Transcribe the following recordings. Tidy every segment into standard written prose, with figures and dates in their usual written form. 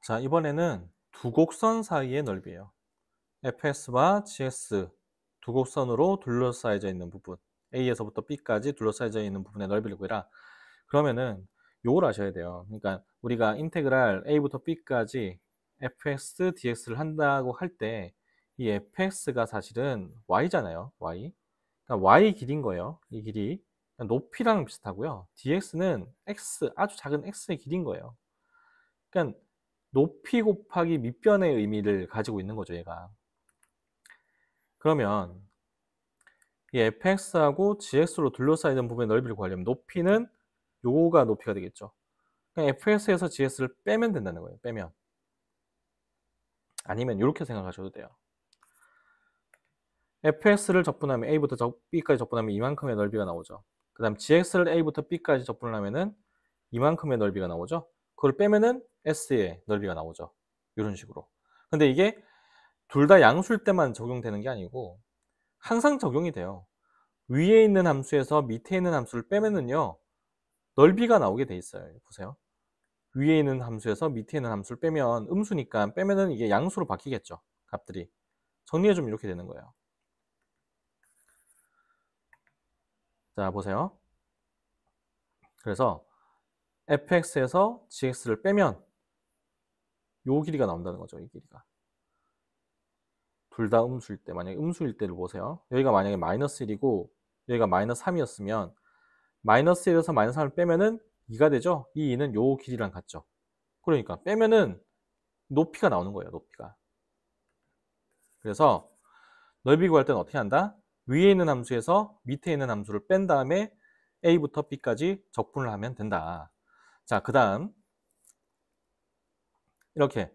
자, 이번에는 두 곡선 사이의 넓이에요. fs와 gs 두 곡선으로 둘러싸여져 있는 부분, A에서부터 B까지 둘러싸여져 있는 부분의 넓이를 구해라. 그러면은 요걸 아셔야 돼요. 그러니까 우리가 인테그랄 A부터 B까지 fs dx를 한다고 할 때 이 fs가 사실은 y잖아요. y. 그러니까 y 길이인 거예요. 이 길이. 그러니까 높이랑 비슷하고요. dx는 x, 아주 작은 x의 길이인 거예요. 그러니까 높이 곱하기 밑변의 의미를 가지고 있는 거죠, 얘가. 그러면 이 fx하고 gx로 둘러싸이는 부분의 넓이를 구하려면 높이는 요거가 높이가 되겠죠. 그냥 fx에서 gs를 빼면 된다는 거예요. 빼면. 아니면 이렇게 생각하셔도 돼요. fx를 적분하면 a부터 b까지 적분하면 이만큼의 넓이가 나오죠. 그 다음 gx를 a부터 b까지 적분을 하면은 이만큼의 넓이가 나오죠. 그걸 빼면은 s의 넓이가 나오죠. 이런 식으로. 근데 이게 둘 다 양수일 때만 적용되는 게 아니고 항상 적용이 돼요. 위에 있는 함수에서 밑에 있는 함수를 빼면은요, 넓이가 나오게 돼 있어요. 보세요. 위에 있는 함수에서 밑에 있는 함수를 빼면 음수니까 빼면은 이게 양수로 바뀌겠죠. 값들이. 정리해주면 이렇게 되는 거예요. 자, 보세요. 그래서 fx에서 gx를 빼면 요 길이가 나온다는 거죠. 이 길이가. 둘 다 음수일 때, 만약에 음수일 때를 보세요. 여기가 만약에 마이너스 1이고 여기가 마이너스 3이었으면 마이너스 1에서 마이너스 3을 빼면은 2가 되죠. 이 2는 요 길이랑 같죠. 그러니까 빼면은 높이가 나오는 거예요. 높이가. 그래서 넓이 구할 때는 어떻게 한다? 위에 있는 함수에서 밑에 있는 함수를 뺀 다음에 A부터 B까지 적분을 하면 된다. 자, 그 다음 이렇게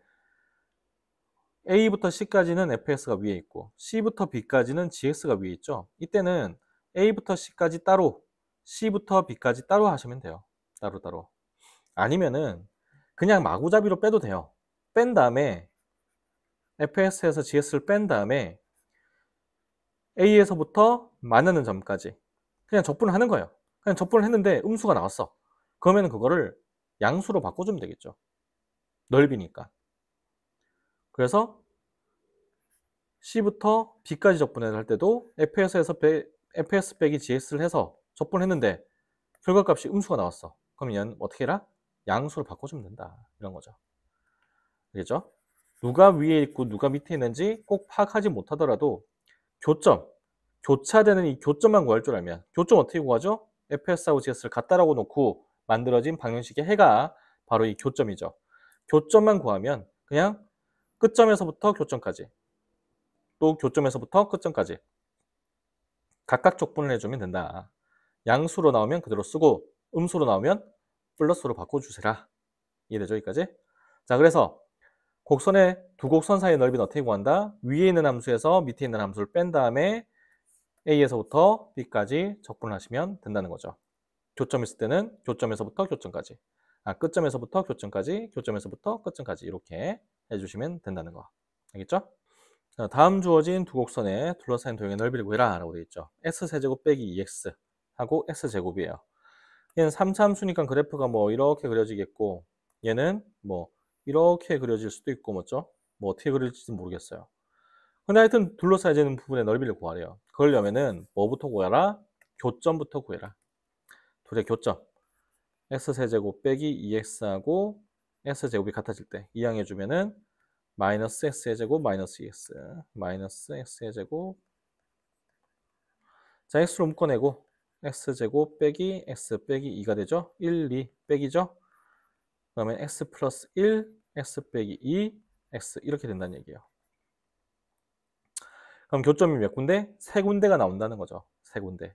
A부터 C까지는 fx가 위에 있고 C부터 B까지는 gx가 위에 있죠. 이때는 A부터 C까지 따로, C부터 B까지 따로 하시면 돼요. 따로따로. 아니면은 그냥 마구잡이로 빼도 돼요. 뺀 다음에 fx에서 gs를 뺀 다음에 A에서부터 만나는 점까지 그냥 적분을 하는 거예요. 그냥 적분을 했는데 음수가 나왔어. 그러면 그거를 양수로 바꿔주면 되겠죠. 넓이니까. 그래서 C부터 B까지 적분을 할 때도 fs 빼기 gs를 해서 적분했는데 결과값이 음수가 나왔어. 그럼 얘는 어떻게 해라? 양수로 바꿔주면 된다. 이런 거죠. 알겠죠? 누가 위에 있고 누가 밑에 있는지 꼭 파악하지 못하더라도 교점, 교차되는 이 교점만 구할 줄 알면, 교점 어떻게 구하죠? fs하고 gs를 같다라고 놓고 만들어진 방정식의 해가 바로 이 교점이죠. 교점만 구하면 그냥 끝점에서부터 교점까지, 또 교점에서부터 끝점까지 각각 적분을 해주면 된다. 양수로 나오면 그대로 쓰고 음수로 나오면 플러스로 바꿔주세라. 이해되죠? 여기까지? 자, 그래서 곡선의 두 곡선 사이의 넓이는 어떻게 구한다? 위에 있는 함수에서 밑에 있는 함수를 뺀 다음에 A에서부터 B까지 적분을 하시면 된다는 거죠. 교점 있을 때는 교점에서부터 교점까지, 끝점에서부터 교점까지, 교점에서부터 끝점까지 이렇게 해주시면 된다는 거. 알겠죠? 자, 다음 주어진 두 곡선의 둘러싸인 도형의 넓이를 구해라 라고 되어 있죠. S세제곱 빼기 2X 하고 X제곱이에요. 얘는 3차 함수니까 그래프가 뭐 이렇게 그려지겠고, 얘는 뭐 이렇게 그려질 수도 있고, 뭐죠? 뭐 어떻게 그릴지 모르겠어요. 근데 하여튼 둘러싸여지는 부분의 넓이를 구하래요. 그러려면은 뭐부터 구해라? 교점부터 구해라. 둘의 교점. x세제곱 빼기 2x하고 x제곱이 같아질 때 이항해주면은 마이너스 x제곱 마이너스 2x 마이너스 x제곱, 자 x로 묶어내고 x제곱 빼기 x 빼기 2가 되죠. 1, 2 빼기죠. 그러면 x 플러스 1, x 빼기 2, x 이렇게 된다는 얘기예요. 그럼 교점이 몇 군데? 세 군데가 나온다는 거죠. 세 군데.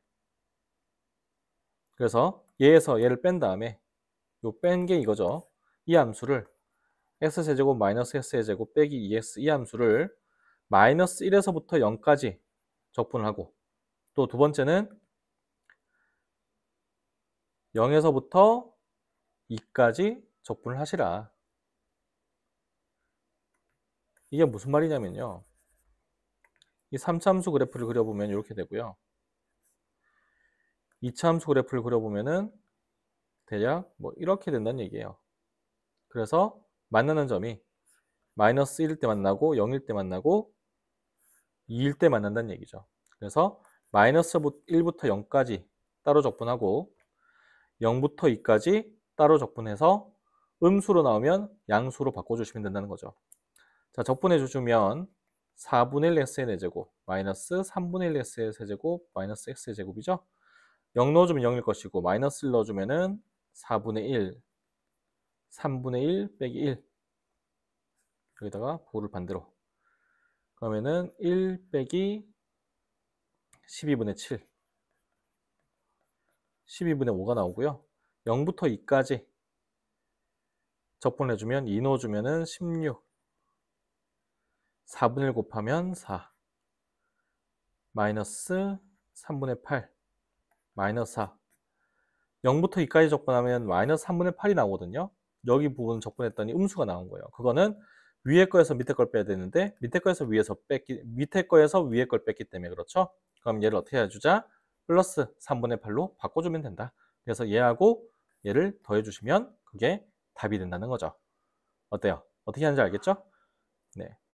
그래서 얘에서 얘를 뺀 다음에 요 뺀 게 이거죠. 이 함수를 x제곱 마이너스 x제곱 빼기 2x 이 함수를 마이너스 1에서부터 0까지 적분을 하고, 또 두 번째는 0에서부터 2까지 적분을 하시라. 이게 무슨 말이냐면요. 이 3차 함수 그래프를 그려보면 이렇게 되고요. 2차 함수 그래프를 그려보면은 대략 뭐 이렇게 된다는 얘기예요. 그래서 만나는 점이 마이너스 1일 때 만나고 0일 때 만나고 2일 때 만난다는 얘기죠. 그래서 마이너스 1부터 0까지 따로 적분하고 0부터 2까지 따로 적분해서 음수로 나오면 양수로 바꿔주시면 된다는 거죠. 자, 적분해 주시면 4분의 1 x의 4제곱 마이너스 3분의 1 x의 세제곱 마이너스 x의 제곱이죠. 0 넣어주면 0일 것이고 마이너스 1 넣어주면은 4분의 1 3분의 1 빼기 1 여기다가 부호를 반대로 그러면은 1 빼기 12분의 7 12분의 5가 나오고요. 0부터 2까지 적분해주면 2 넣어주면은 16 4분의 1 곱하면 4 마이너스 3분의 8 마이너스 4 0부터 2까지 적분하면 마이너스 3분의 8이 나오거든요. 여기 부분 적분했더니 음수가 나온 거예요. 그거는 위에 거에서 밑에 걸 빼야 되는데 밑에 거에서 밑에 거에서 위에 걸 뺐기 때문에 그렇죠. 그럼 얘를 어떻게 해주자? 플러스 3분의 8로 바꿔주면 된다. 그래서 얘하고 얘를 더해주시면 그게 답이 된다는 거죠. 어때요? 어떻게 하는지 알겠죠? 네.